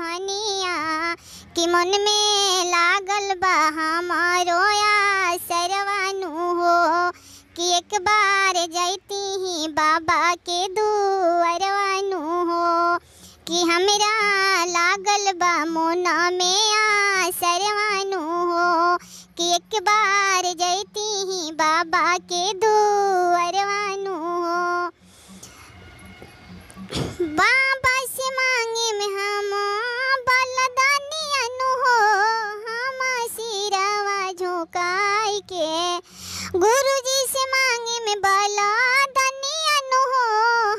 धनिया कि मन में लागल बा हमारो आसरवानु हो कि एक बार जैती ही बाबा के दुअरवानु हो कि हमरा लागल बा मोन में आसरवानु हो कि एक बार जैती ही बाबा के दुअरवानु हो। बाबा से मांगे में हम बलदानियानु हो हम सिरवा झुकाई के गुरुजी से मांगे में बलदानियानु हो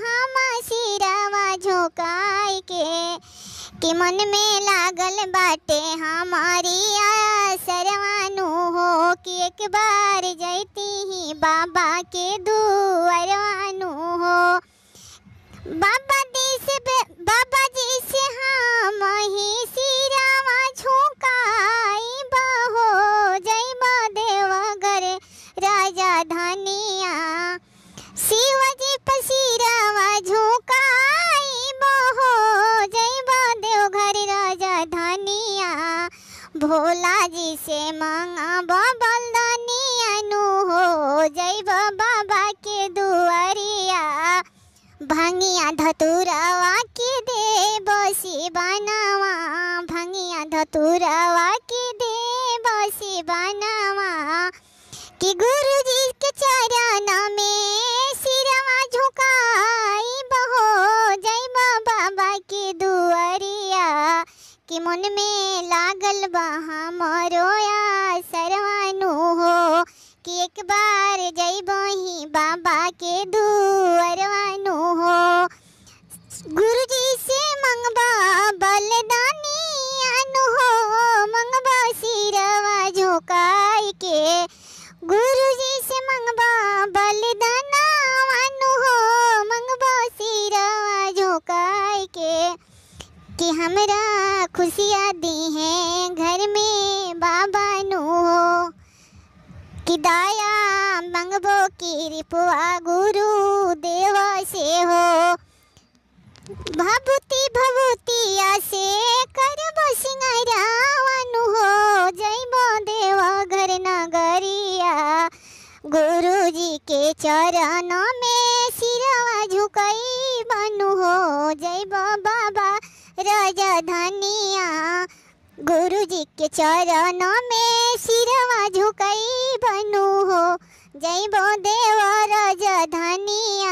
हम सिरवा झुकाई के मन में लागल बाटे हमारी आसरवानु हो कि एक बार जैती ही बाबा के दुअरवानु हो। बाबा जी से हम ही सिरवा झुकाई बहो जैब देवघर राजा धनिया शिवजी पर सिरवा झुकाई बहो जैब देवघर राजा धनिया भोला जी से मांगब बलदानियानु हो जैब बाबा के दुआरिया भंगिया धतुरवा के दे बसी बनावा भंगिया धतुरवा के दे बसी बनावा कि गुरुजी के चरण में सिरवा झुकाई बहो जैब बाबा के दुआरिया कि मन में लागल बा हमरो आसरवानु हो कि एक बार जैबही बाबा के दुअरवानु हो। गुरुजी से मंगबा बलदानियानु हो मंगबा सिरवा झुकाई के गुरुजी से मंगबा बलदानवानु हो मंगबा सिरवा झुकाई के कि हमरा खुशियाँ दी हैं घर में बाबा नु हो कि दाया मंगबो की रिपुआ गुरु देव से हो भभूतिया से करबो सिंगारावनु हो जैबो देव घर नगरिया गुरुजी के चरण में सिरवा झुकाई बनु हो जैबो बाबा राजा धनिया गुरुजी के चरण में सिरवा झुकाई बनु हो जैबो देव राजा धनिया।